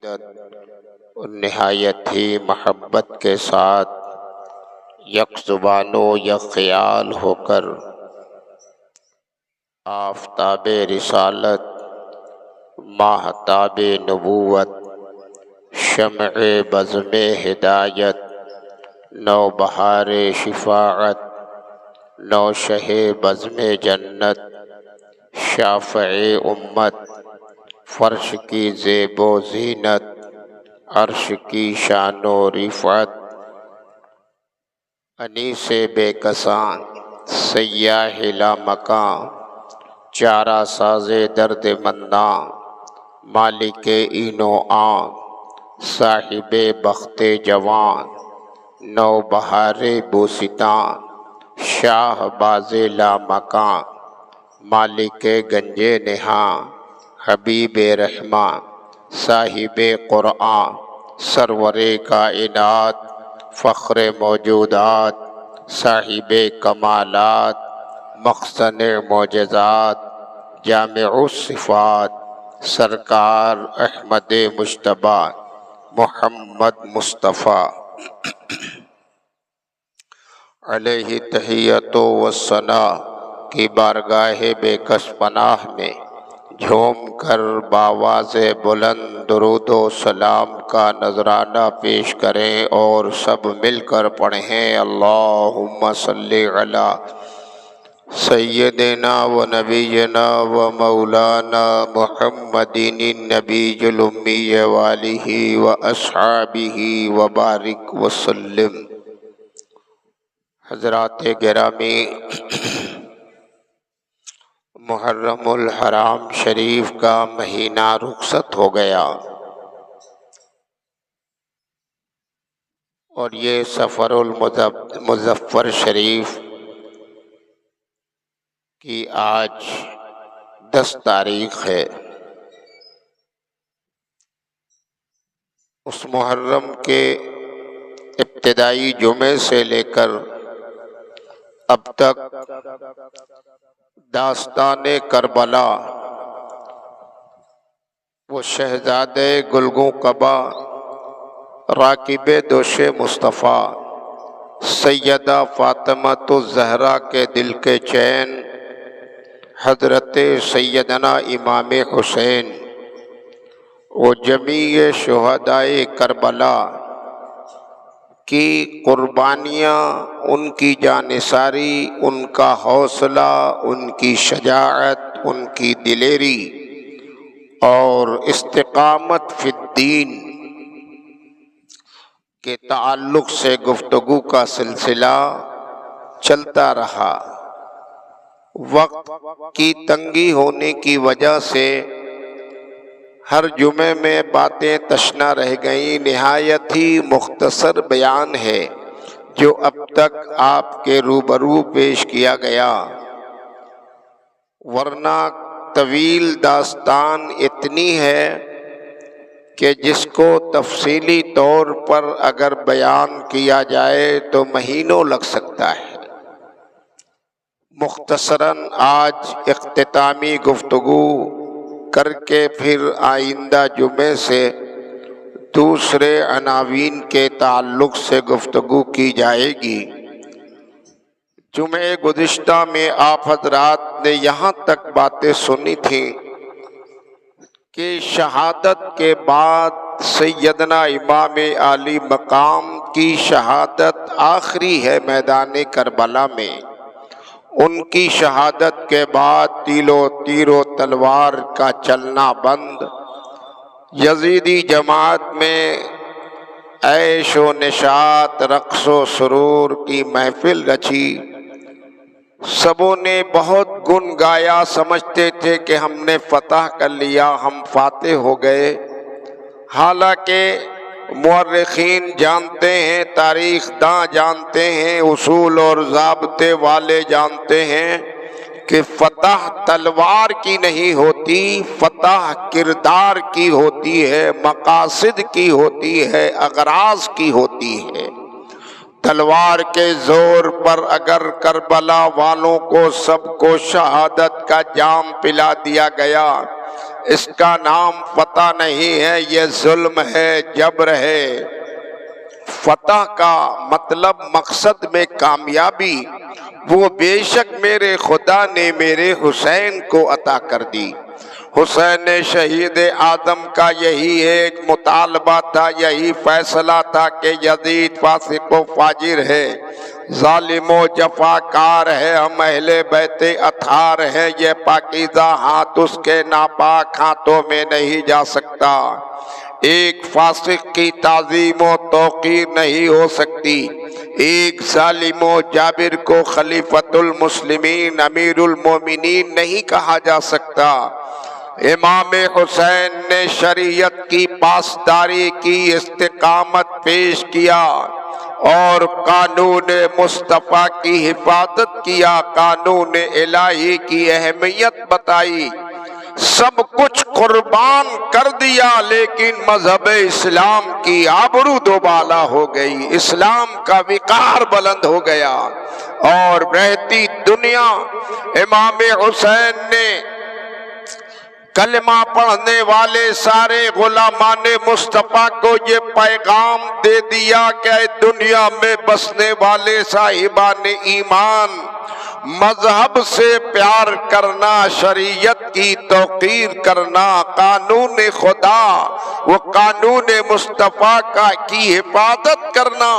اور نہایت ہی محبت کے ساتھ یک زبان و یک خیال ہو کر آفتاب رسالت، ماہتاب نبوت، شمع بزم ہدایت، نوبہار شفاعت، نوشہ بزم جنت، شافع امت، فرش کی زیب و زینت، عرش کی شان و رفعت، انیس بے کسان، سیاح لامکاں، چارہ ساز درد منداں، مالک این و آن، صاحب بخت جوان، نوبہار بوستان، شاہ باز لامکاں، مالک گنج نہاں، حبیب رحماں، صاحب قرآن، سرور کائنات، فخر موجودات، صاحب کمالات، مخزن معجزات، جامع الصفات، سرکار احمد مجتبیٰ محمد مصطفیٰ علیہ تحیۃ و ثناء کی بارگاہ بے کس پناہ میں جھوم کر بآواز بلند درود و سلام کا نذرانہ پیش کریں اور سب مل کر پڑھیں: اللہم صلی علی سیدنا و نبینا و مولانا محمد النبی الامی و آلہ و اصحابہ و بارک وسلم۔ حضرات گرامی، محرم الحرام شریف کا مہینہ رخصت ہو گیا اور یہ سفر المظفر شریف کی آج 10 تاریخ ہے۔ اس محرم کے ابتدائی جمعے سے لے کر اب تک داستان کربلا، وہ شہزادے گلگوں قبا، راکب دوش مصطفیٰ، سیدہ فاطمۃ الزہرا کے دل کے چین، حضرت سیدنا امام حسین و جمیع شہدائے کربلا کی قربانیاں، ان کی جانثاری، ان کا حوصلہ، ان کی شجاعت، ان کی دلیری اور استقامت فی الدین کے تعلق سے گفتگو کا سلسلہ چلتا رہا۔ وقت کی تنگی ہونے کی وجہ سے ہر جمعے میں باتیں تشنا رہ گئیں۔ نہایت ہی مختصر بیان ہے جو اب تک آپ کے روبرو پیش کیا گیا، ورنہ طویل داستان اتنی ہے کہ جس کو تفصیلی طور پر اگر بیان کیا جائے تو مہینوں لگ سکتا ہے۔ مختصراً آج اختتامی گفتگو کر کے پھر آئندہ جمعے سے دوسرے عناوین کے تعلق سے گفتگو کی جائے گی۔ جمعہ گزشتہ میں آپ حضرات نے یہاں تک باتیں سنی تھیں کہ شہادت کے بعد سیدنا امام عالی مقام کی شہادت آخری ہے میدان کربلا میں۔ ان کی شہادت کے بعد تیر و تلوار کا چلنا بند، یزیدی جماعت میں عیش و نشاط، رقص و سرور کی محفل رچی۔ سبوں نے بہت گن گایا، سمجھتے تھے کہ ہم نے فتح کر لیا، ہم فاتح ہو گئے۔ حالانکہ مورخین جانتے ہیں، تاریخ داں جانتے ہیں، اصول اور ضابطے والے جانتے ہیں کہ فتح تلوار کی نہیں ہوتی، فتح کردار کی ہوتی ہے، مقاصد کی ہوتی ہے، اغراض کی ہوتی ہے۔ تلوار کے زور پر اگر کربلا والوں کو سب کو شہادت کا جام پلا دیا گیا، اس کا نام فتح نہیں ہے، یہ ظلم ہے، جبر ہے۔ فتح کا مطلب مقصد میں کامیابی، وہ بے شک میرے خدا نے میرے حسین کو عطا کر دی۔ حسین شہید آدم کا یہی ایک مطالبہ تھا، یہی فیصلہ تھا کہ یزید فاسق و فاجر ہے، ظالم و جفاکار ہے، ہم اہل بیت اطہار ہیں، یہ پاکیزہ ہاتھ اس کے ناپاک ہاتھوں میں نہیں جا سکتا۔ ایک فاسق کی تعظیم و توقیر نہیں ہو سکتی، ایک ظالم و جابر کو خلیفۃ المسلمین امیر المومنین نہیں کہا جا سکتا۔ امام حسین نے شریعت کی پاسداری کی، استقامت پیش کیا اور قانون مصطفیٰ کی حفاظت کیا، قانون الہی کی اہمیت بتائی، سب کچھ قربان کر دیا، لیکن مذہب اسلام کی آبرو دوبالا ہو گئی، اسلام کا وقار بلند ہو گیا، اور رہتی دنیا امام حسین نے کلمہ پڑھنے والے سارے غلامان مصطفیٰ کو یہ پیغام دے دیا کہ دنیا میں بسنے والے صاحبان ایمان، مذہب سے پیار کرنا، شریعت کی توقیر کرنا، قانون خدا و قانون مصطفیٰ کی حفاظت کرنا،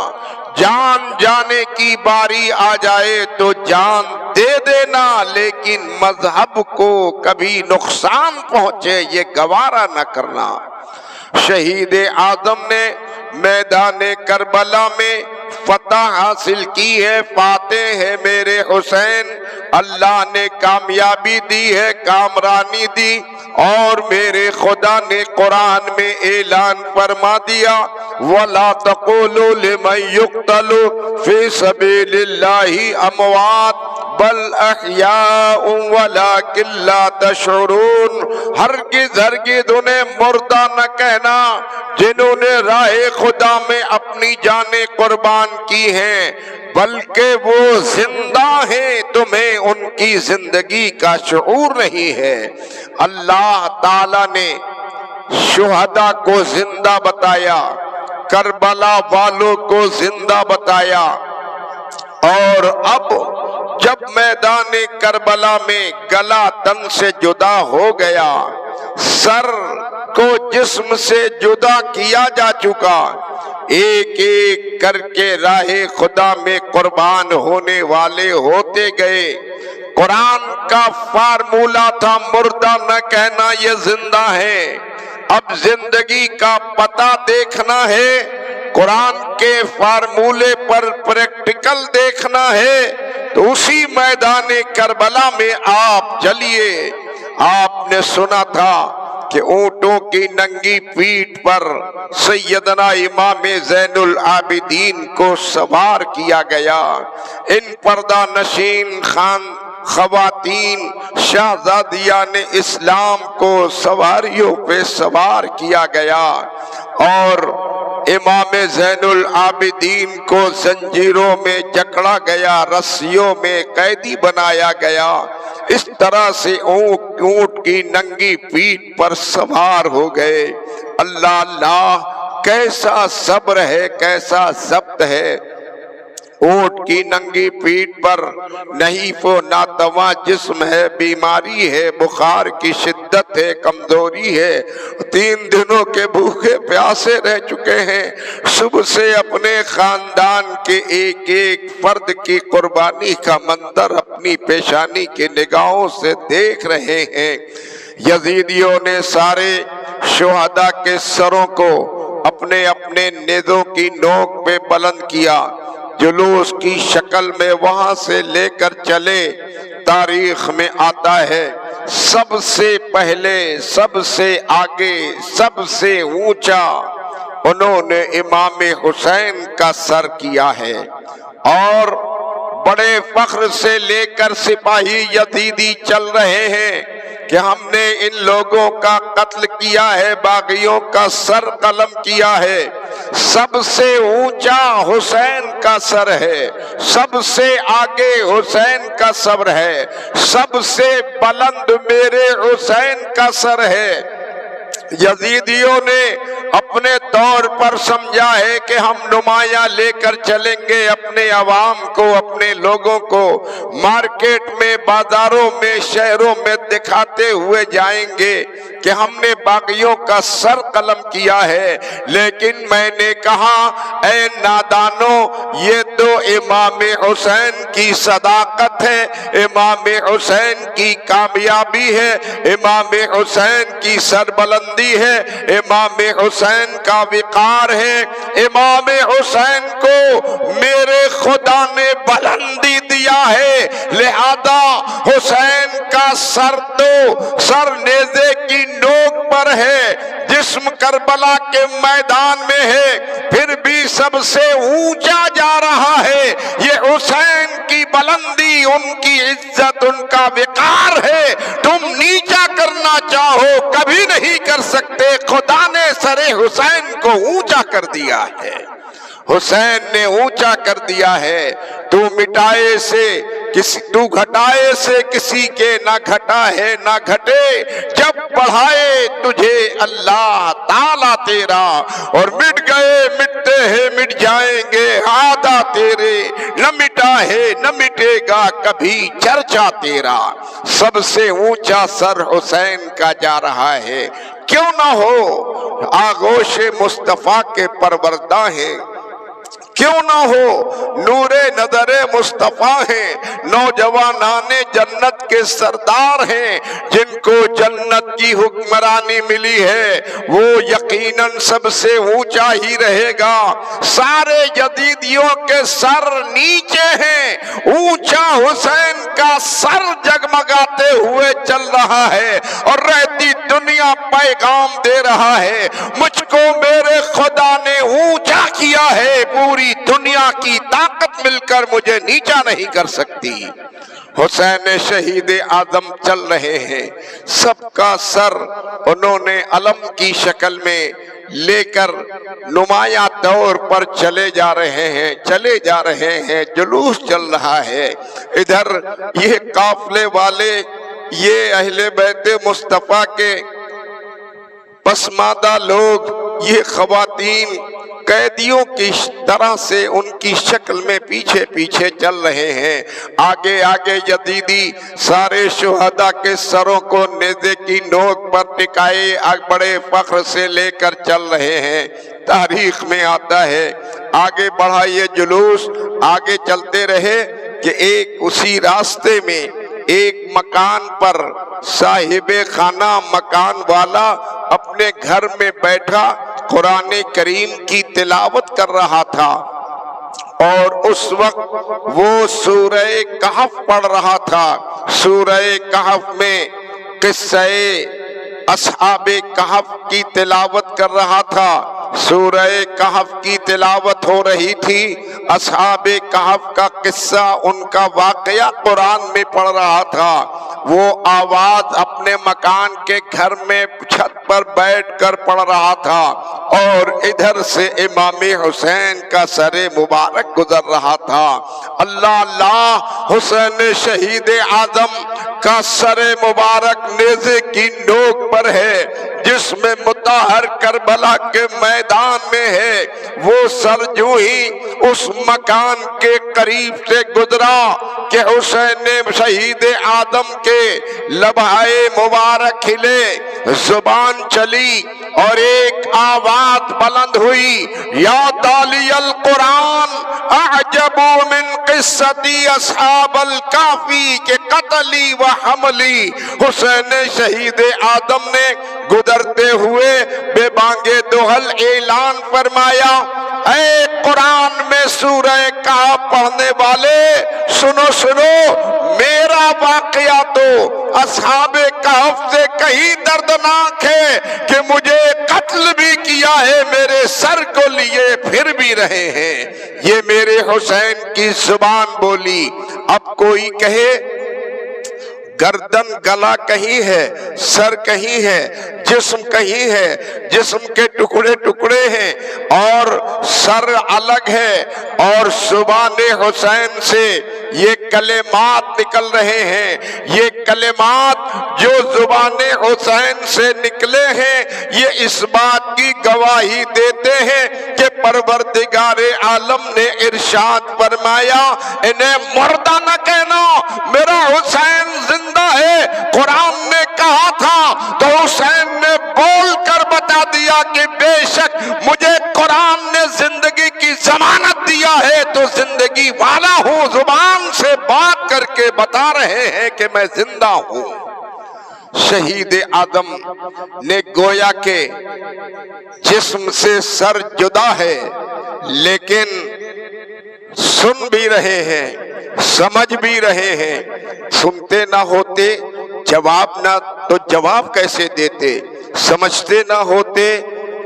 جان جانے کی باری آ جائے تو جان دے دینا، لیکن مذہب کو کبھی نقصان پہنچے یہ گوارا نہ کرنا۔ شہید اعظم نے میدان کربلا میں فتح حاصل کی ہے، فاتح ہے میرے حسین، اللہ نے کامیابی دی ہے، کامرانی دی، اور میرے خدا نے قرآن میں اعلان فرما دیا وَلَا تَقُولُوا لِمَن يُقْتَلُ فِي سَبِيلِ اللَّهِ أَمْوَاتٌ بَلْ أَحْيَاءٌ وَلَٰكِن لَّا تَشْعُرُونَ، ہرگز انہیں مردہ نہ کہنا جنہوں نے راہ خدا میں اپنی جانیں قربان کی ہیں، بلکہ وہ زندہ ہیں، تمہیں ان کی زندگی کا شعور نہیں ہے۔ اللہ تعالیٰ نے شہداء کو زندہ بتایا، کربلا والوں کو زندہ بتایا، اور اب جب میدان کربلا میں گلا تن سے جدا ہو گیا، سر کو جسم سے جدا کیا جا چکا، ایک ایک کر کے راہ خدا میں قربان ہونے والے ہوتے گئے۔ قرآن کا فارمولہ تھا مردہ نہ کہنا، یہ زندہ ہے، اب زندگی کا پتہ دیکھنا ہے، قرآن کے فارمولے پر پریکٹیکل دیکھنا ہے، تو اسی میدان کربلا میں آپ چلیے۔ آپ نے سنا تھا کہ اونٹوں کی ننگی پیٹھ پر سیدنا امام زین العابدین کو سوار کیا گیا، ان پردہ نشین خواتین شہزادیان اسلام کو سواریوں پہ سوار کیا گیا، اور امام زین العابدین کو زنجیروں میں جکڑا گیا، رسیوں میں قیدی بنایا گیا، اس طرح سے اونٹ کی ننگی پیٹھ پر سوار ہو گئے۔ اللہ اللہ، کیسا صبر ہے، کیسا ضبط ہے۔ اونٹ کی ننگی پیٹھ پر نحیف و ناتواں جسم ہے، بیماری ہے، بخار کی شدت ہے، کمزوری ہے، 3 دنوں کے بھوکے پیاسے رہ چکے ہیں، صبح سے اپنے خاندان کے ایک ایک فرد کی قربانی کا منظر اپنی پیشانی کی نگاہوں سے دیکھ رہے ہیں۔ یزیدیوں نے سارے شہداء کے سروں کو اپنے اپنے نیزوں کی نوک پہ بلند کیا، جلوس کی شکل میں وہاں سے لے کر چلے۔ تاریخ میں آتا ہے سب سے پہلے، سب سے آگے، سب سے اونچا انہوں نے امام حسین کا سر کیا ہے، اور بڑے فخر سے لے کر سپاہی یزیدی چل رہے ہیں کہ ہم نے ان لوگوں کا قتل کیا ہے، باغیوں کا سر قلم کیا ہے، سب سے اونچا حسین کا سر ہے، سب سے آگے حسین کا صبر ہے، سب سے بلند میرے حسین کا سر ہے۔ یزیدیوں نے اپنے طور پر سمجھا ہے کہ ہم نمایاں لے کر چلیں گے اپنے عوام کو، اپنے لوگوں کو، مارکیٹ میں، بازاروں میں، شہروں میں دکھاتے ہوئے جائیں گے کہ ہم نے باغیوں کا سر قلم کیا ہے۔ لیکن میں نے کہا اے نادانو، یہ تو امام حسین کی صداقت ہے، امام حسین کی کامیابی ہے، امام حسین کی سربلندی ہے، امام حسین کا وقار ہے۔ امام حسین کو میرے خدا نے بلندی دیا ہے، لہذا حسین کا سر تو سر نیزے کی نوک پر ہے، جسم کربلا کے میدان میں ہے، پھر بھی سب سے اونچا جا رہا ہے۔ یہ حسین کی بلندی، ان کی عزت، ان کا وقار ہے۔ تم نیچا کرنا چاہو کبھی نہیں کر سکتے، خدا نے سر حسین کو اونچا کر دیا ہے، حسین نے اونچا کر دیا ہے۔ تو مٹائے سے تو گھٹائے سے کسی کے نہ گھٹا ہے نہ گھٹے، جب بڑھائے تجھے اللہ تعالیٰ تیرا، اور مٹ گئے مٹتے ہیں مٹ جائیں گے آدھا تیرے، نہ مٹا ہے نہ مٹے گا کبھی چرچا تیرا۔ سب سے اونچا سر حسین کا جا رہا ہے، کیوں نہ ہو آغوش مصطفیٰ کے پروردہ ہیں، کیوں نہ ہو نور نظر مصطفیٰ ہیں، نوجوانان جنت کے سردار ہیں، جن کو جنت کی حکمرانی ملی ہے، وہ یقیناً سب سے اونچا ہی رہے گا۔ سارے یزیدیوں کے سر نیچے ہیں، اونچا حسین کا سر جگمگاتے ہوئے چل رہا ہے، اور رہتی دنیا پیغام دے رہا ہے، مجھ کو میرے خدا نے اونچا کیا ہے، پوری دنیا کی طاقت مل کر مجھے نیچا نہیں کر سکتی۔ حسین شہید اعظم چل رہے ہیں، سب کا سر انہوں نے علم کی شکل میں لے کر نمایاں طور پر چلے جا رہے ہیں، جلوس چل رہا ہے۔ ادھر یہ قافلے والے، یہ اہل بیت مصطفیٰ کے پسماندہ لوگ، یہ خواتین قیدیوں کی طرح سے ان کی شکل میں پیچھے پیچھے چل رہے ہیں۔ آگے آگے یزیدی سارے شہداء کے سروں کو نیزے کی نوک پر ٹکائے بڑے فخر سے لے کر چل رہے ہیں۔ تاریخ میں آتا ہے آگے بڑھا یہ جلوس، آگے چلتے رہے کہ ایک اسی راستے میں ایک مکان پر صاحب خانہ مکان والا اپنے گھر میں بیٹھا قرآن کریم کی تلاوت کر رہا تھا، اور اس وقت وہ سورہ کہف پڑھ رہا تھا۔ سورہ کہف میں قصہ اصحاب کہف کی تلاوت کر رہا تھا، سورہ کہف کی تلاوت ہو رہی تھی، اصحاب کہف کا قصہ، ان کا واقعہ قرآن میں پڑھ رہا تھا۔ وہ آواز اپنے مکان کے گھر میں چھت پر بیٹھ کر پڑھ رہا تھا، اور ادھر سے امام حسین کا سر مبارک گزر رہا تھا۔ اللہ اللہ، حسین شہید اعظم کا سر مبارک نیزے کی نوک پر ہے، جس میں مطہر کربلا کے میدان میں ہے۔ وہ سر جو ہی اس مکان کے قریب سے گزرا کہ حسین شہید اعظم کے لبہائے مبارک ہلے، زبان چلی، اور ایک آواز بلند ہوئی، یا تالی القرآن اعجب من قصتی اصحاب الکافی کے قتلی و حملی۔ حسین شہید اعظم نے گزرتے ہوئے بے بانگے دہل اعلان فرمایا، اے قرآن میں سورہ کہف پڑھنے والے، سنو سنو، میرا واقعہ تو اصحاب کہف سے کہیں دردناک ہے کہ مجھے قتل بھی کیا ہے، میرے سر کو لیے پھر بھی رہے ہیں۔ یہ میرے حسین کی زبان بولی۔ اب کوئی کہے گردن گلا کہیں ہے، سر کہیں ہے، جسم کہیں ہے، جسم کے ٹکڑے ٹکڑے ہیں، اور سر الگ ہے، اور زبان حسین سے یہ کلمات نکل رہے ہیں۔ یہ کلمات جو زبان حسین سے نکلے ہیں یہ اس بات کی گواہی دیتے ہیں کہ پروردگار عالم نے ارشاد فرمایا انہیں مردہ نہ کہنا، میرا حسین زندہ ہے۔ قرآن نے کہا تھا تو حسین نے بول کر بتا دیا کہ بے شک مجھے قرآن نے زندگی کی ضمانت دیا ہے تو زندگی والا ہوں۔ زبان سے بات کر کے بتا رہے ہیں کہ میں زندہ ہوں۔ شہید آدم نے گویا کہ جسم سے سر جدا ہے، لیکن سن بھی رہے ہیں، سمجھ بھی رہے ہیں۔ سنتے نہ ہوتے جواب نہ تو جواب کیسے دیتے، سمجھتے نہ ہوتے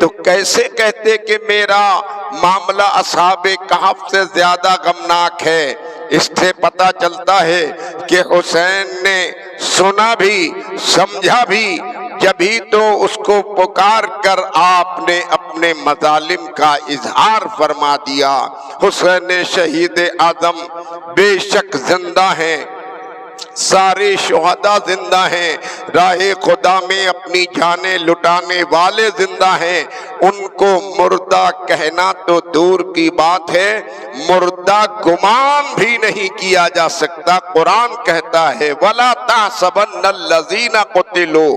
تو کیسے کہتے کہ میرا معاملہ اصحاب کہف سے زیادہ غمناک ہے۔ اس سے پتہ چلتا ہے کہ حسین نے سنا بھی سمجھا بھی، جبھی تو اس کو پکار کر آپ نے اپنے مظالم کا اظہار فرما دیا۔ حسین شہید آدم بے شک زندہ ہیں، سارے شہداء زندہ ہیں، راہ خدا میں اپنی جانیں لٹانے والے زندہ ہیں۔ ان کو مردہ کہنا تو دور کی بات ہے، مردہ گمان بھی نہیں کیا جا سکتا۔ قرآن کہتا ہے وَلَا تَحْسَبَنَّ الَّذِينَ قُتِلُوا،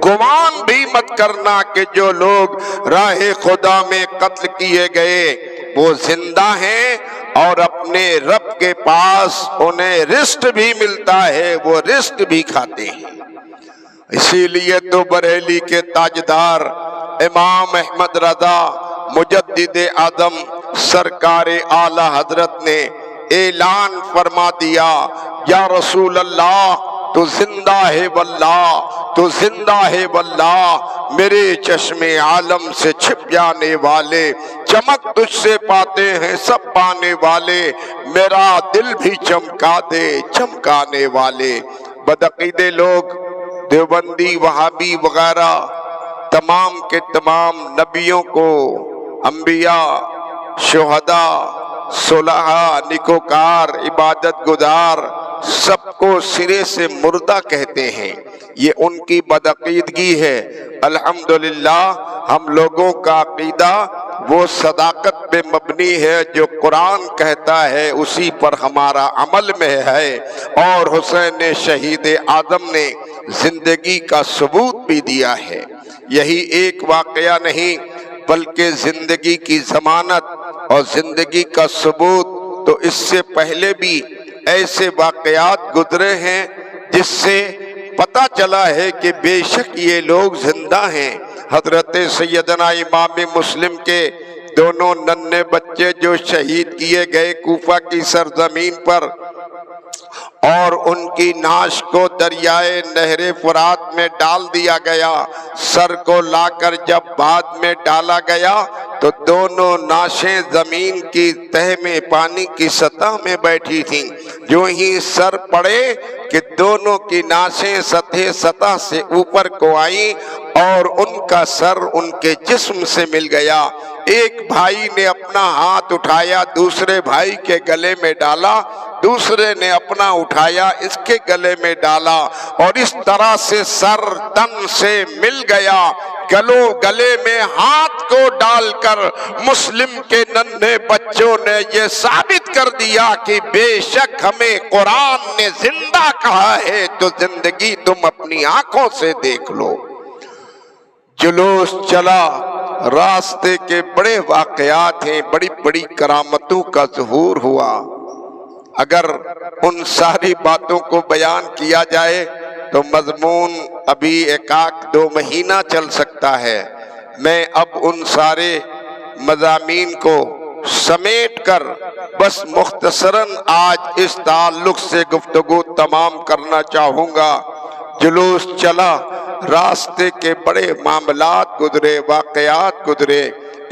گمان بھی مت کرنا کہ جو لوگ راہ خدا میں قتل کیے گئے وہ زندہ ہیں اور اپنے رب کے پاس انہیں رزق بھی ملتا ہے، وہ رزق بھی کھاتے ہیں۔ اسی لیے تو بریلی کے تاجدار امام احمد رضا مجدد آدم سرکار اعلی حضرت نے اعلان فرما دیا یا رسول اللہ تو زندہ ہے واللہ، تو زندہ ہے واللہ، میرے چشم عالم سے چھپ جانے والے، چمک تجھ سے پاتے ہیں سب پانے والے، میرا دل بھی چمکا دے چمکانے والے۔ بدعقیدے لوگ دیوبندی وہابی وغیرہ تمام کے تمام نبیوں کو، انبیاء، شہداء، صلحاء، نیکوکار، عبادت گزار سب کو سرے سے مردہ کہتے ہیں۔ یہ ان کی بدعقیدگی ہے۔ الحمدللہ ہم لوگوں کا عقیدہ وہ صداقت پہ مبنی ہے، جو قرآن کہتا ہے اسی پر ہمارا عمل میں ہے، اور حسین شہید آدم نے زندگی کا ثبوت بھی دیا ہے۔ یہی ایک واقعہ نہیں بلکہ زندگی کی ضمانت اور زندگی کا ثبوت تو اس سے پہلے بھی ایسے واقعات گزرے ہیں جس سے پتہ چلا ہے کہ بے شک یہ لوگ زندہ ہیں۔ حضرت سیدنا امام مسلم کے دونوں ننھے بچے جو شہید کیے گئے کوفہ کی سرزمین پر، اور ان کی نعش کو دریائے نہر فرات میں ڈال دیا گیا، سر کو لا کر جب بعد میں ڈالا گیا تو دونوں نعشیں زمین کی تہ میں پانی کی سطح میں بیٹھی تھیں۔ جو ہی سر پڑے کہ دونوں کی نعشیں سطح سے اوپر کو آئیں اور ان کا سر ان کے جسم سے مل گیا۔ ایک بھائی نے اپنا ہاتھ اٹھایا دوسرے بھائی کے گلے میں ڈالا، دوسرے نے اپنا اٹھایا اس کے گلے میں ڈالا، اور اس طرح سے سر تن سے مل گیا۔ گلے میں ہاتھ کو ڈال کر مسلم کے ننھے بچوں نے یہ ثابت کر دیا کہ بے شک ہمیں قرآن نے زندہ کہا ہے تو زندگی تم اپنی آنکھوں سے دیکھ لو۔ جلوس چلا، راستے کے بڑے واقعات ہیں، بڑی بڑی کرامتوں کا ظہور ہوا۔ اگر ان ساری باتوں کو بیان کیا جائے تو مضمون ابھی ایک دو مہینہ چل سکتا ہے۔ میں اب ان سارے مضامین کو سمیٹ کر بس مختصراً آج اس تعلق سے گفتگو تمام کرنا چاہوں گا۔ جلوس چلا، راستے کے بڑے معاملات گزرے، واقعات گزرے۔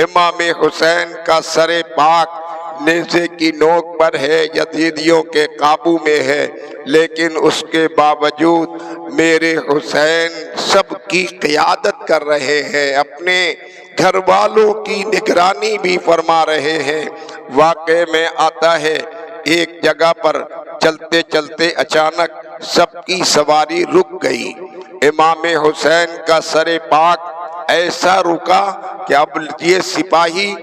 امام حسین کا سر پاک نیزے کی نوک پر ہے، یزیدیوں کے قابو میں ہے، لیکن اس کے باوجود میرے حسین سب کی قیادت کر رہے ہیں، اپنے گھر والوں کی نگرانی بھی فرما رہے ہیں۔ واقعے میں آتا ہے ایک جگہ پر چلتے چلتے اچانک سب کی سواری رک گئی، امام حسین کا سر پاک ایسا رکا کہ اب یہ سپاہی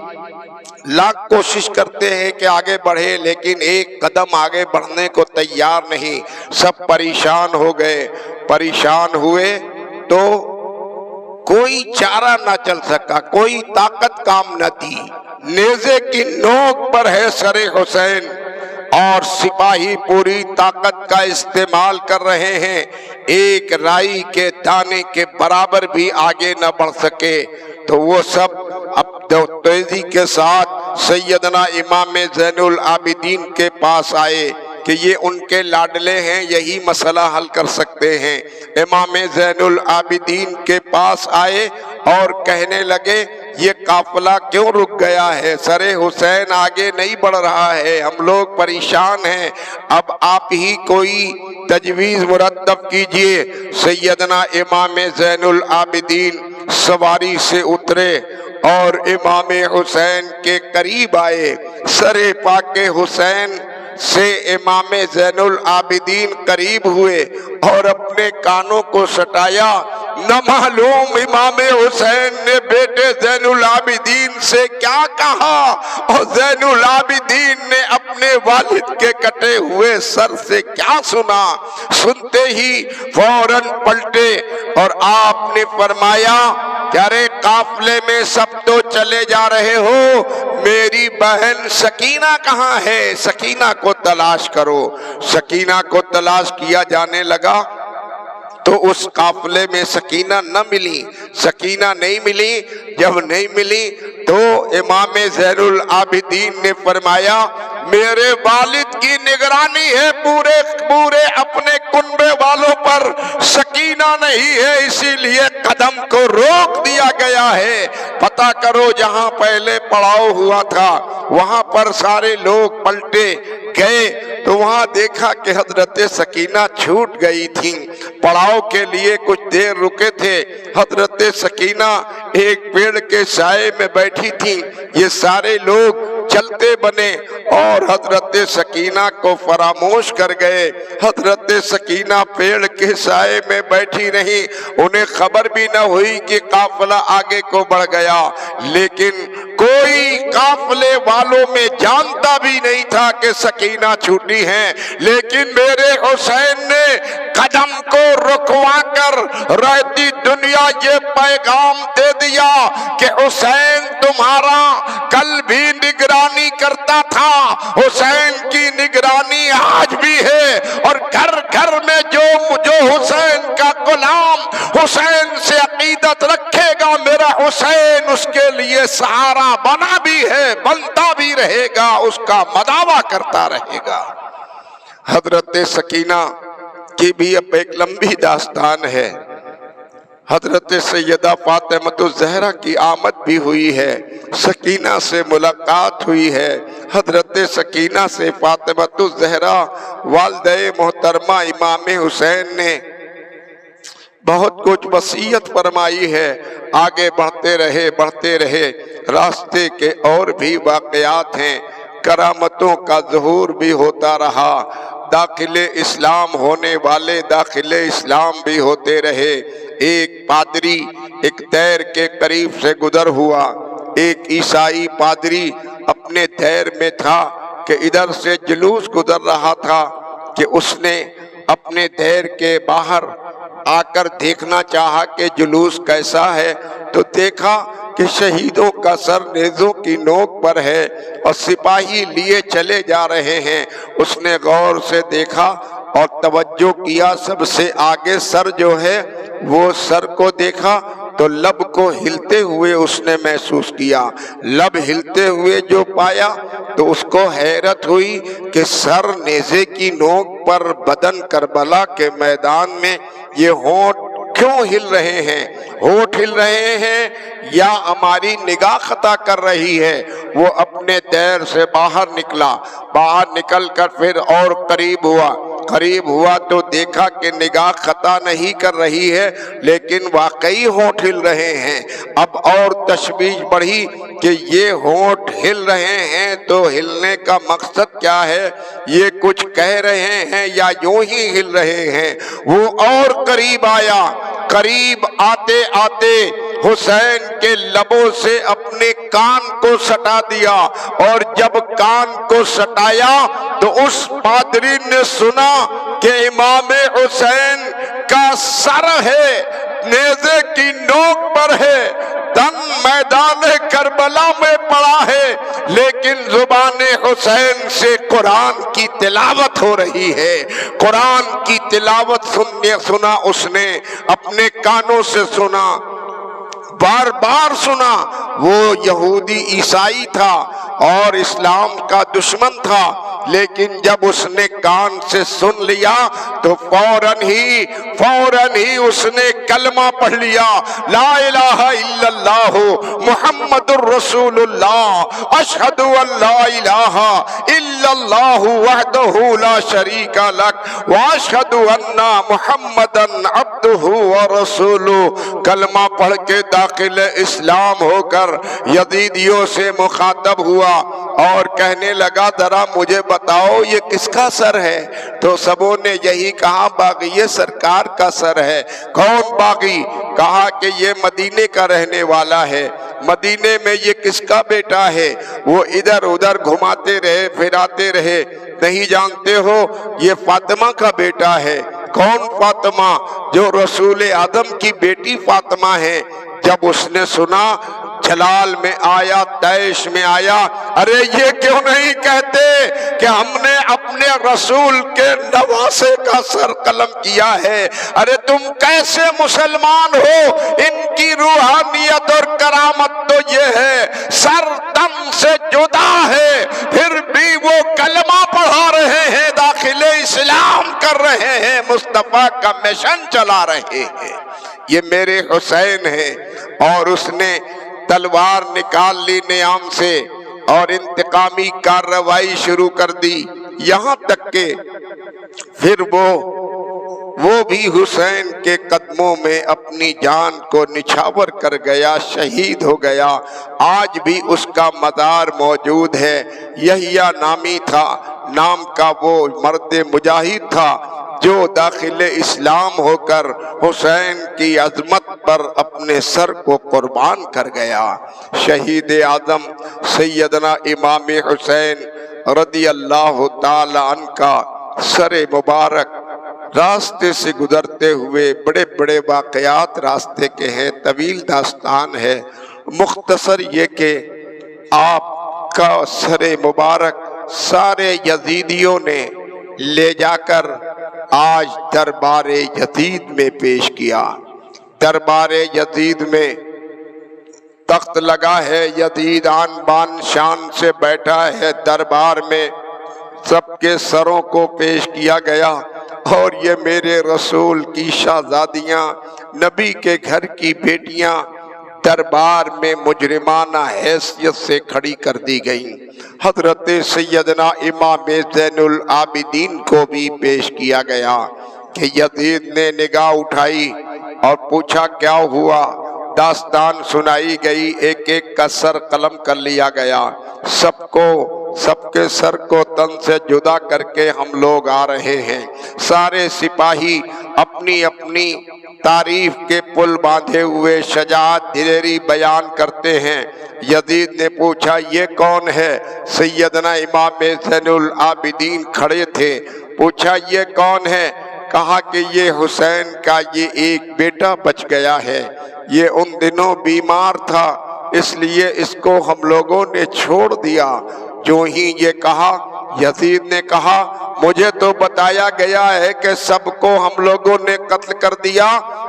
لاکھ کوشش کرتے ہیں کہ آگے بڑھے، لیکن ایک قدم آگے بڑھنے کو تیار نہیں، سب پریشان ہو گئے۔ پریشان ہوئے تو کوئی چارہ نہ چل سکا، کوئی طاقت کام نہ دی، نیزے کی نوک پر ہے سر حسین اور سپاہی پوری طاقت کا استعمال کر رہے ہیں، ایک رائی کے دانے کے برابر بھی آگے نہ بڑھ سکے۔ تو وہ سب اب تیزی کے ساتھ سیدنا امام زین العابدین کے پاس آئے کہ یہ ان کے لاڈلے ہیں، یہی مسئلہ حل کر سکتے ہیں۔ امام زین العابدین کے پاس آئے اور کہنے لگے یہ قافلہ کیوں رک گیا ہے؟ سر حسین آگے نہیں بڑھ رہا ہے، ہم لوگ پریشان ہیں، اب آپ ہی کوئی تجویز مرتب کیجئے۔ سیدنا امام زین العابدین سواری سے اترے اور امام حسین کے قریب آئے، سر پاک حسین سے امام زین العابدین قریب ہوئے اور اپنے کانوں کو سٹایا۔ نہ معلوم امام حسین نے بیٹے زین العابدین سے کیا کہا اور زین العابدین نے اپنے والد کے کٹے ہوئے سر سے کیا سنا۔ سنتے ہی فوراً پلٹے اور آپ نے فرمایا کہ ارے قافلے میں سب تو چلے جا رہے ہو، میری بہن سکینہ کہاں ہے؟ سکینہ کو تلاش کرو۔ سکینہ کو تلاش کیا جانے لگا تو اس قافلے میں سکینہ نہ ملی، سکینہ نہیں ملی۔ جب نہیں ملی تو امام زین العابدین نے فرمایا میرے والد کی نگرانی ہے پورے اپنے کنبے والوں پر، سکینہ نہیں ہے، اسی لیے قدم کو روک دیا گیا ہے۔ پتہ کرو جہاں پہلے پڑاؤ ہوا تھا وہاں پر سارے لوگ پلٹے گئے تو وہاں دیکھا کہ حضرت سکینہ چھوٹ گئی تھی۔ پڑاؤ کے لیے کچھ دیر رکے تھے، حضرت سکینہ ایک پیڑ کے سائے میں بیٹھی تھی۔ یہ سارے لوگ چلتے بنے اور حضرت سکینہ کو فراموش کر گئے۔ حضرت سکینہ پیڑ کے سائے میں بیٹھی رہی، انہیں خبر بھی نہ ہوئی کہ قافلہ آگے کو بڑھ گیا، لیکن کوئی قافلے والوں میں جانتا بھی نہیں تھا کہ سکینہ چھوٹی ہیں۔ لیکن میرے حسین نے قدم کو رکوا کر رہتی دنیا یہ پیغام دے دیا کہ حسین تمہارا کل بھی نگرانی کرتا تھا، حسین کی نگرانی آج بھی ہے، اور گھر گھر میں جو حسین کا غلام حسین سے عقیدت رکھے گا میرا حسین اس کے لیے سہارا بنا بھی ہے، بنتا بھی رہے گا، اس کا مداوع کرتا رہے گا۔ حضرت سکینہ کی بھی اب ایک لمبی داستان ہے۔ حضرت سیدہ فاطمہ الزہرا کی آمد بھی ہوئی ہے، سکینہ سے ملاقات ہوئی ہے۔ حضرت سکینہ سے فاطمہ الزہرا والدہ محترمہ امام حسین نے بہت کچھ وصیت فرمائی ہے۔ آگے بڑھتے رہے، راستے کے اور بھی واقعات ہیں، کرامتوں کا ظہور بھی ہوتا رہا، داخل اسلام ہونے والے داخل اسلام بھی ہوتے رہے۔ ایک پادری ایک دیر کے قریب سے گزر ہوا، ایک عیسائی پادری اپنے دیر میں تھا کہ ادھر سے جلوس گزر رہا تھا کہ اس نے اپنے دیر کے باہر آ کر دیکھنا چاہا کہ جلوس کیسا ہے، تو دیکھا کہ شہیدوں کا سر نیزوں کی نوک پر ہے اور سپاہی لیے چلے جا رہے ہیں۔ اس نے غور سے دیکھا اور توجہ کیا، سب سے آگے سر جو ہے وہ سر کو دیکھا تو لب کو ہلتے ہوئے اس نے محسوس کیا، لب ہلتے ہوئے جو پایا تو اس کو حیرت ہوئی کہ سر نیزے کی نوک پر، بدن کربلا کے میدان میں یہ ہونٹ کیوں ہل رہے ہیں؟ ہونٹ ہل رہے ہیں یا ہماری نگاہ خطا کر رہی ہے؟ وہ اپنے دیر سے باہر نکلا، باہر نکل کر پھر اور قریب ہوا تو دیکھا کہ نگاہ خطا نہیں کر رہی ہے لیکن واقعی ہونٹ ہل رہے ہیں۔ اب اور تشویش بڑھی کہ یہ ہونٹ ہل رہے ہیں تو ہلنے کا مقصد کیا ہے، یہ کچھ کہہ رہے ہیں یا یوں ہی ہل رہے ہیں۔ وہ اور قریب آیا، قریب آتے آتے حسین کے لبوں سے اپنے کان کو سٹا دیا، اور جب کان کو سٹایا تو اس پادری نے سنا کہ امام حسین کا سر ہے، نیزے کی نوک پر ہے، تن میدان کربلا میں پڑا ہے، لیکن زبان حسین سے قرآن کی تلاوت ہو رہی ہے۔ قرآن کی تلاوت سنا اس نے، اپنے کانوں سے سنا، بار بار سنا۔ وہ یہودی عیسائی تھا اور اسلام کا دشمن تھا، لیکن جب اس نے کان سے سن لیا تو فوراً ہی اس نے کلمہ پڑھ لیا، لا الہ الا اللہ محمد الرسول اللہ، اشہد ان لا الہ الا اللہ وحدہ لا شریک لک واشہد ان محمدا عبدہ ورسولہ۔ کلمہ پڑھ کے داخل اسلام ہو کر یزیدیوں سے مخاطب ہوا اور کہنے لگا ذرا مجھے بتاؤ یہ کس کا سر ہے؟ تو سبوں نے یہی کہا باغی سرکار کا سر ہے۔ کون باغی؟ کہا کہ یہ مدینے کا رہنے والا ہے۔ مدینے میں یہ کس کا بیٹا ہے؟ وہ ادھر ادھر گھماتے رہے، پھراتے رہے، نہیں جانتے ہو یہ فاطمہ کا بیٹا ہے۔ کون فاطمہ؟ جو رسول آدم کی بیٹی فاطمہ ہے۔ جب اس نے سنا جلال میں آیا، تیش میں آیا، ارے یہ کیوں نہیں کہتے کہ ہم نے اپنے رسول کے نواسے کا سر قلم کیا ہے؟ ارے تم کیسے مسلمان ہو؟ ان کی روحانیت اور کرامت تو یہ ہے سر تن سے جدا ہے، پھر بھی وہ کلمہ پڑھا رہے ہیں، داخل اسلام کر رہے ہیں، مصطفیٰ کا مشن چلا رہے ہیں۔ یہ میرے حسین ہے۔ اور اس نے تلوار نکال لی نیام سے اور انتقامی کارروائی شروع کر دی، یہاں تک کہ پھر وہ بھی حسین کے قدموں میں اپنی جان کو نچھاور کر گیا، شہید ہو گیا۔ آج بھی اس کا مزار موجود ہے۔ یحییٰ نامی تھا، نام کا وہ مرد مجاہد تھا جو داخل اسلام ہو کر حسین کی عظمت پر اپنے سر کو قربان کر گیا۔ شہید اعظم سیدنا امام حسین رضی اللہ تعالی عنہ کا سر مبارک راستے سے گزرتے ہوئے بڑے بڑے واقعات راستے کے ہیں، طویل داستان ہے۔ مختصر یہ کہ آپ کا سر مبارک سارے یزیدیوں نے لے جا کر آج دربار یزید میں پیش کیا۔ دربار یزید میں تخت لگا ہے، یزید آن بان شان سے بیٹھا ہے دربار میں، سب کے سروں کو پیش کیا گیا، اور یہ میرے رسول کی شہزادیاں، نبی کے گھر کی بیٹیاں دربار میں مجرمانہ حیثیت سے کھڑی کر دی گئیں۔ حضرت سیدنا امام زین العابدین کو بھی پیش کیا گیا کہ یزید نے نگاہ اٹھائی اور پوچھا کیا ہوا؟ داستان سنائی گئی، ایک ایک کا سر قلم کر لیا گیا۔ سب کے سر کو تن سے جدا کر کے ہم لوگ آ رہے ہیں۔ سارے سپاہی اپنی اپنی تعریف کے پل باندھے ہوئے شجاعت دلیری بیان کرتے ہیں۔ یزید نے پوچھا یہ کون ہے؟ سیدنا امام زین العابدین کھڑے تھے۔ پوچھا یہ کون ہے؟ کہا کہ یہ حسین کا یہ ایک بیٹا بچ گیا ہے، یہ ان دنوں بیمار تھا، اس لیے اس کو ہم لوگوں نے چھوڑ دیا۔ جو ہی یہ کہا، یزید نے کہا مجھے تو بتایا گیا ہے کہ سب کو ہم لوگوں نے قتل کر دیا،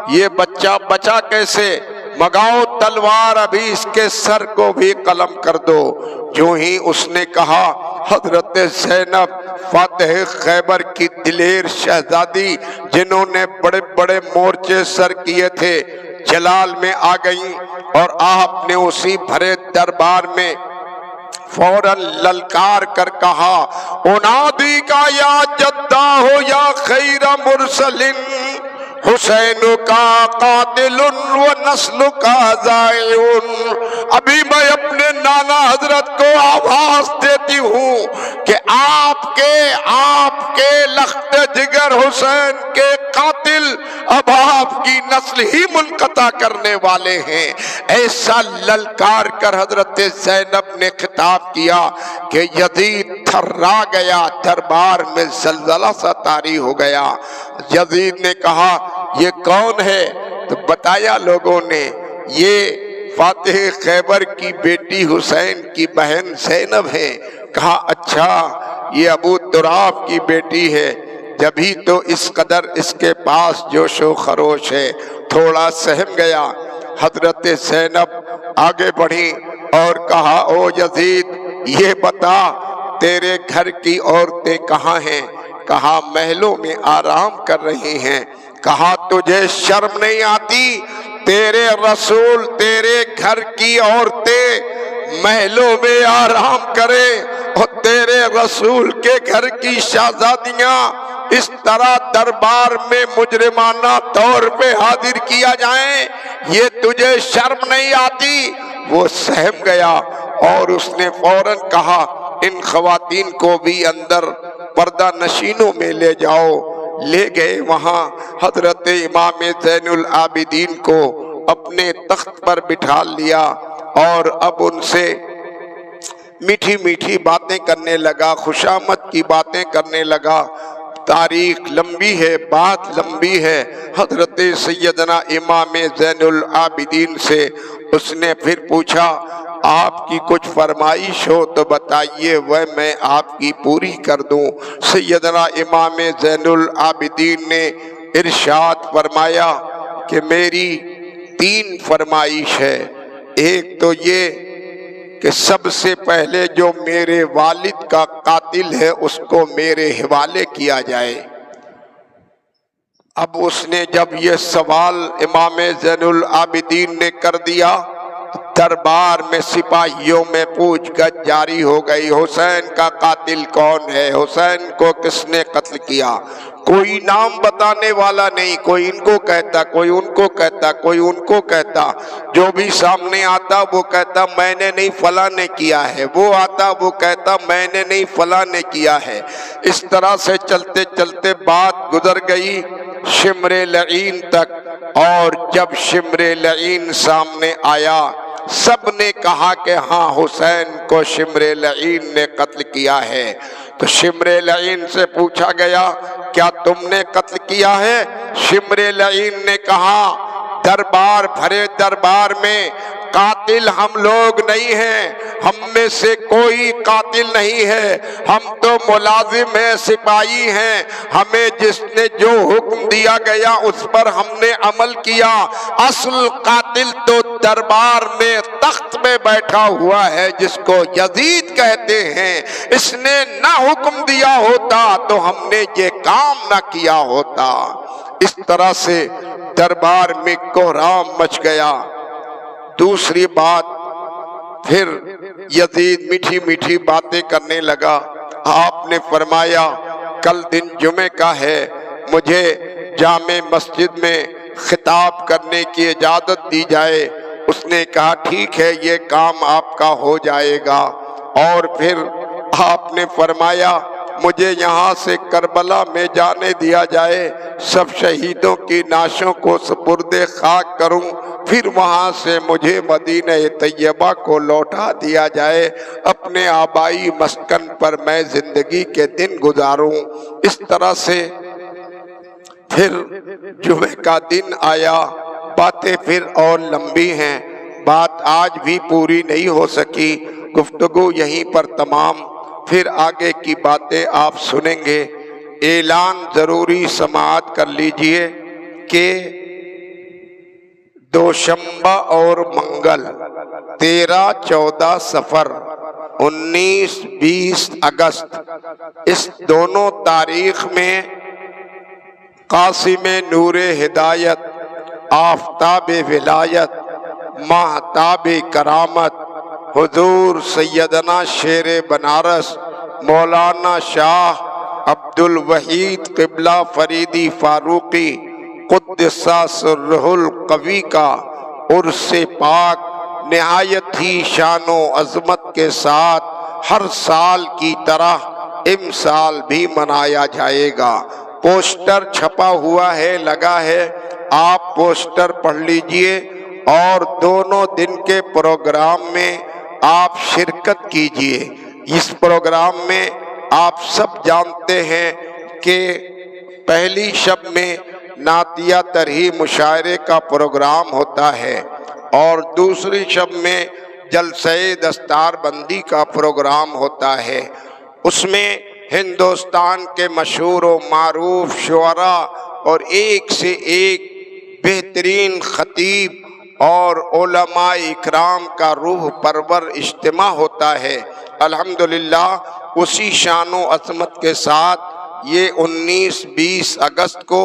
یہ بچہ بچا کیسے؟ مگاؤ تلوار، ابھی اس کے سر کو بھی قلم کر دو۔ جو ہی اس نے کہا، حضرت زینب فاتح خیبر کی دلیر شہزادی، جنہوں نے بڑے بڑے مورچے سر کیے تھے، جلال میں آ گئیں، اور آپ نے اسی بھرے دربار میں فوراً للکار کر کہا انادی کا یا جدہ ہو یا خیر مرسل حسین کا قاتل و نسل کا ضائع. ابھی میں اپنے نانا حضرت کو آواز دیتی ہوں کہ آپ کے لخت جگر حسین کے قاتل اب آپ کی نسل ہی منقطع کرنے والے ہیں. ایسا للکار کر حضرت زینب نے خطاب کیا کہ یزید تھرا گیا، دربار میں زلزلہ سا طاری ہو گیا. یزید نے کہا یہ کون ہے؟ تو بتایا لوگوں نے یہ فاتح خیبر کی بیٹی حسین کی بہن زینب ہے. کہا اچھا یہ ابو تراب کی بیٹی ہے، جبھی تو اس قدر اس کے پاس جوش و خروش ہے. تھوڑا سہم گیا. حضرت زینب آگے بڑھی اور کہا او یزید یہ بتا تیرے گھر کی عورتیں کہاں ہیں؟ کہا محلوں میں آرام کر رہی ہیں. کہا تجھے شرم نہیں آتی؟ تیرے رسول تیرے گھر کی عورتیں محلوں میں آرام کرے اور تیرے رسول کے گھر کی شہزادیاں اس طرح دربار میں مجرمانہ طور پہ حاضر کیا جائیں، یہ تجھے شرم نہیں آتی؟ وہ سہم گیا اور اس نے فوراً کہا ان خواتین کو بھی اندر پردہ نشینوں میں لے جاؤ. لے گئے. وہاں حضرت امام زین العابدین کو اپنے تخت پر بٹھا لیا اور اب ان سے میٹھی میٹھی باتیں کرنے لگا، خوشامد کی باتیں کرنے لگا. تاریخ لمبی ہے، بات لمبی ہے. حضرت سیدنا امام زین العابدین سے اس نے پھر پوچھا آپ کی کچھ فرمائش ہو تو بتائیے وہ میں آپ کی پوری کر دوں. سیدنا امام زین العابدین نے ارشاد فرمایا کہ میری 3 فرمائش ہے. ایک تو یہ کہ سب سے پہلے جو میرے والد کا قاتل ہے اس کو میرے حوالے کیا جائے. اب اس نے جب یہ سوال امام زین العابدین نے کر دیا، دربار میں سپاہیوں میں پوچھ گچھ جاری ہو گئی. حسین کا قاتل کون ہے؟ حسین کو کس نے قتل کیا؟ کوئی نام بتانے والا نہیں. کوئی ان کو کہتا، کوئی ان کو کہتا، کوئی ان کو کہتا. جو بھی سامنے آتا وہ کہتا میں نے نہیں فلاں نے کیا ہے، وہ آتا وہ کہتا میں نے نہیں فلاں نے کیا ہے. اس طرح سے چلتے چلتے بات گزر گئی شمر لعین تک. اور جب شمر لعین سامنے آیا سب نے کہا کہ ہاں حسین کو شمر لعین نے قتل کیا ہے. تو شمر لعین سے پوچھا گیا کیا تم نے قتل کیا ہے؟ شمر لعین نے کہا دربار بھرے دربار میں قاتل ہم لوگ نہیں ہیں، ہم میں سے کوئی قاتل نہیں ہے، ہم تو ملازم ہیں، سپاہی ہیں. ہمیں جس نے جو حکم دیا گیا اس پر ہم نے عمل کیا. اصل قاتل تو دربار میں تخت میں بیٹھا ہوا ہے جس کو یزید کہتے ہیں. اس نے نہ حکم دیا ہوتا تو ہم نے یہ کام نہ کیا ہوتا. اس طرح سے دربار میں کوہرام مچ گیا. دوسری بات پھر یزید میٹھی میٹھی باتیں کرنے لگا. آپ نے فرمایا کل دن جمعے کا ہے، مجھے جامع مسجد میں خطاب کرنے کی اجازت دی جائے. اس نے کہا ٹھیک ہے یہ کام آپ کا ہو جائے گا. اور پھر آپ نے فرمایا مجھے یہاں سے کربلا میں جانے دیا جائے، سب شہیدوں کی نعشوں کو سپرد خاک کروں، پھر وہاں سے مجھے مدینہ طیبہ کو لوٹا دیا جائے، اپنے آبائی مسکن پر میں زندگی کے دن گزاروں. اس طرح سے پھر جمعے کا دن آیا. باتیں پھر اور لمبی ہیں، بات آج بھی پوری نہیں ہو سکی. گفتگو یہیں پر تمام. پھر آگے کی باتیں آپ سنیں گے. اعلان ضروری سماعت کر لیجئے کہ دوشنبہ اور منگل 13-14 صفر 19-20 اگست اس دونوں تاریخ میں قاسم نور ہدایت، آفتاب ولایت، ماہتاب کرامت، حضور سیدنا شیر بنارس مولانا شاہ عبد الوحید قبلہ فریدی فاروقی قدس سرہ القوی کا عرس پاک نہایت ہی شان و عظمت کے ساتھ ہر سال کی طرح امسال بھی منایا جائے گا۔ پوسٹر چھپا ہوا ہے، لگا ہے، آپ پوسٹر پڑھ لیجئے اور دونوں دن کے پروگرام میں آپ شرکت کیجئے۔ اس پروگرام میں آپ سب جانتے ہیں کہ پہلی شب میں نعتیہ ترہی مشاعرے کا پروگرام ہوتا ہے اور دوسری شب میں جلسہ دستار بندی کا پروگرام ہوتا ہے۔ اس میں ہندوستان کے مشہور و معروف شعراء اور ایک سے ایک بہترین خطیب اور علماء اکرام کا روح پرور اجتماع ہوتا ہے۔ الحمدللہ اسی شان و عظمت کے ساتھ یہ 19-20 اگست کو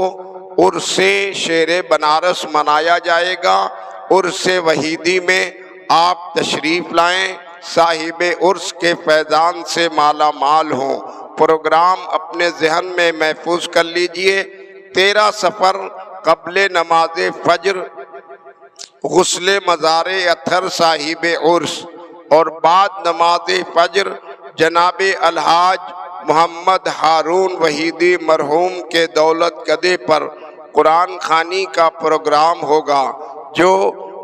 عرس شیر بنارس منایا جائے گا۔ عرس وحیدی میں آپ تشریف لائیں، صاحب عرس کے فیضان سے مالا مال ہوں۔ پروگرام اپنے ذہن میں محفوظ کر لیجئے۔ 13 صفر قبل نماز فجر غسل مزار اطہر صاحب عرس، اور بعد نماز فجر جناب الحاج محمد ہارون وحیدی مرحوم کے دولت گدے پر قرآن خوانی کا پروگرام ہوگا، جو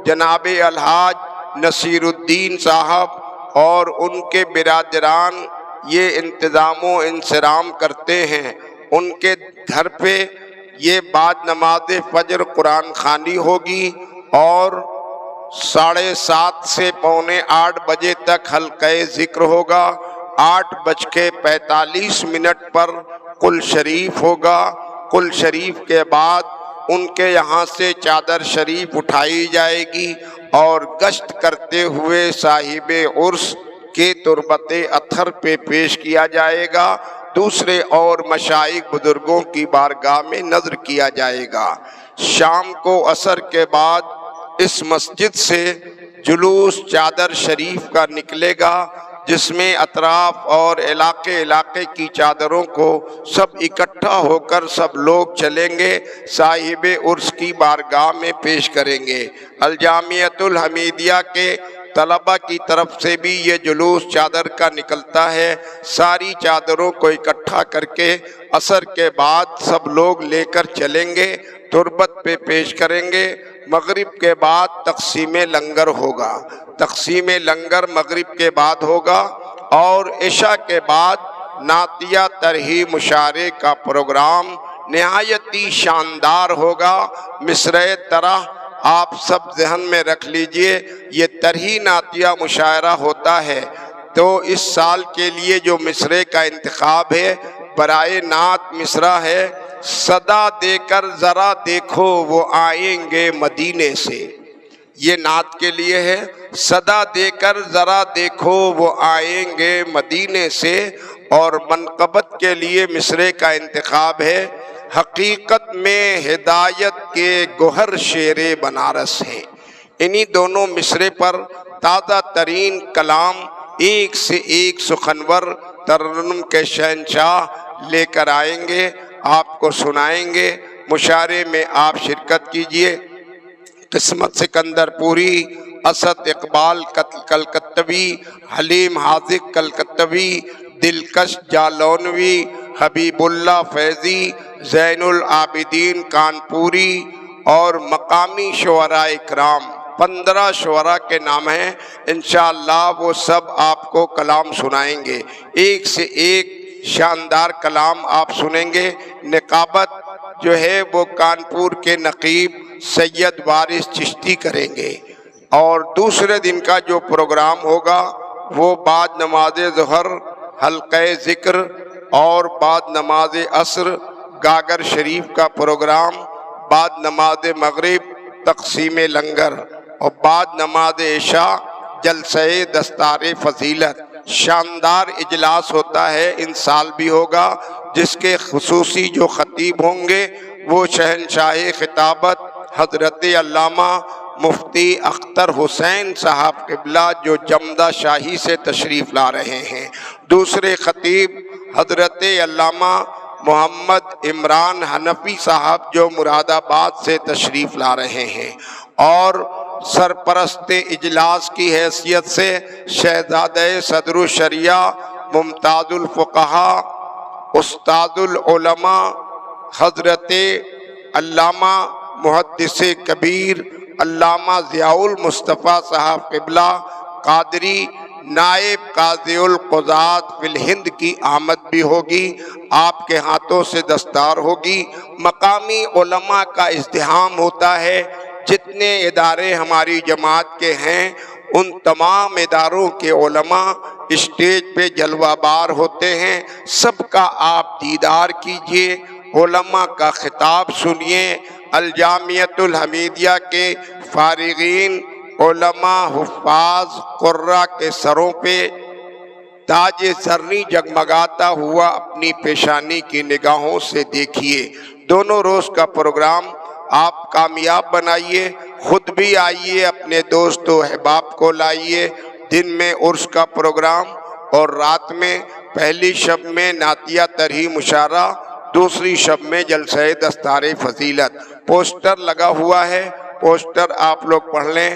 جناب الحاج نصیر الدین صاحب اور ان کے برادران یہ انتظام و انصرام کرتے ہیں۔ ان کے گھر پہ یہ بعد نماز فجر قرآن خوانی ہوگی اور 7:30 سے 7:45 بجے تک حلقہ ذکر ہوگا۔ 8:45 پر قل شریف ہوگا۔ قل شریف کے بعد ان کے یہاں سے چادر شریف اٹھائی جائے گی اور گشت کرتے ہوئے صاحب عرس کے تربت اطہر پہ پیش کیا جائے گا۔ دوسرے اور مشائخ بزرگوں کی بارگاہ میں نذر کیا جائے گا۔ شام کو عصر کے بعد اس مسجد سے جلوس چادر شریف کا نکلے گا، جس میں اطراف اور علاقے کی چادروں کو سب اکٹھا ہو کر سب لوگ چلیں گے، صاحب عرس کی بارگاہ میں پیش کریں گے۔ الجامعۃ الحمیدیہ کے طلبہ کی طرف سے بھی یہ جلوس چادر کا نکلتا ہے۔ ساری چادروں کو اکٹھا کر کے عصر کے بعد سب لوگ لے کر چلیں گے، تربت پہ پیش کریں گے۔ مغرب کے بعد تقسیم لنگر ہوگا۔ تقسیم لنگر مغرب کے بعد ہوگا اور عشاء کے بعد نعتیہ ترہی مشاعرے کا پروگرام نہایت ہی شاندار ہوگا۔ مصرع طرح آپ سب ذہن میں رکھ لیجئے، یہ ترہی نعتیہ مشاعرہ ہوتا ہے تو اس سال کے لیے جو مصرع کا انتخاب ہے برائے نعت مصرع ہے: صدا دے کر ذرا دیکھو وہ آئیں گے مدینے سے۔ یہ نعت کے لیے ہے، صدا دے کر ذرا دیکھو وہ آئیں گے مدینے سے۔ اور منقبت کے لیے مصرع کا انتخاب ہے: حقیقت میں ہدایت کے گوہر شیر بنارس ہے۔ انہی دونوں مصرع پر تازہ ترین کلام ایک سے ایک سخنور ترنم کے شہنشاہ لے کر آئیں گے، آپ کو سنائیں گے۔ مشاعرے میں آپ شرکت کیجئے۔ قسمت سکندر پوری، اسد اقبال کلکتوی، حلیم حاذق کلکتوی، دلکش جالونوی، حبیب اللہ فیضی، زین العابدین کانپوری اور مقامی شعراء اکرام 15 شعراء کے نام ہیں۔ انشاءاللہ وہ سب آپ کو کلام سنائیں گے، ایک سے ایک شاندار کلام آپ سنیں گے۔ نقابت جو ہے وہ کانپور کے نقیب سید وارث چشتی کریں گے، اور دوسرے دن کا جو پروگرام ہوگا وہ بعد نماز ظہر حلقہ ذکر اور بعد نماز عصر گاگر شریف کا پروگرام، بعد نماز مغرب تقسیم لنگر اور بعد نماز عشاء جلسہ دستار فضیلت۔ شاندار اجلاس ہوتا ہے، ان سال بھی ہوگا، جس کے خصوصی جو خطیب ہوں گے وہ شہنشاہ خطابت حضرت علامہ مفتی اختر حسین صاحب قبلہ جو جمدہ شاہی سے تشریف لا رہے ہیں۔ دوسرے خطیب حضرت علامہ محمد عمران حنفی صاحب جو مراد آباد سے تشریف لا رہے ہیں، اور سرپرست اجلاس کی حیثیت سے شہزادہ صدر الشریعہ ممتاز الفقہا استاد العلماء حضرت علامہ محدث کبیر علامہ ضیاء المصطفیٰ صاحب قبلہ قادری نائب قاضی القضات فی الہند کی آمد بھی ہوگی، آپ کے ہاتھوں سے دستار ہوگی۔ مقامی علماء کا ازدحام ہوتا ہے، جتنے ادارے ہماری جماعت کے ہیں ان تمام اداروں کے علماء اسٹیج پہ جلوہ بار ہوتے ہیں، سب کا آپ دیدار کیجئے، علماء کا خطاب سنیے۔ الجامعۃ الحمیدیہ کے فارغین علماء حفاظ قرہ کے سروں پہ تاج زرنی جگمگاتا ہوا اپنی پیشانی کی نگاہوں سے دیکھیے۔ دونوں روز کا پروگرام آپ کامیاب بنائیے، خود بھی آئیے، اپنے دوست و احباب کو لائیے۔ دن میں عرس کا پروگرام اور رات میں پہلی شب میں نعتیہ ترہی مشاعرہ، دوسری شب میں جلسہ دستار فضیلت۔ پوسٹر لگا ہوا ہے، پوسٹر آپ لوگ پڑھ لیں،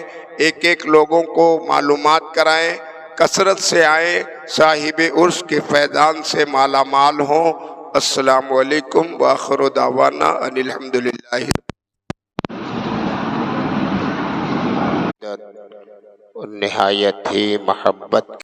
ایک ایک لوگوں کو معلومات کرائیں، کثرت سے آئیں، صاحب عرس کے فیضان سے مالا مال ہوں۔ السلام علیکم وآخر دعوانا ان الحمدللہ۔ نہایت ہی محبت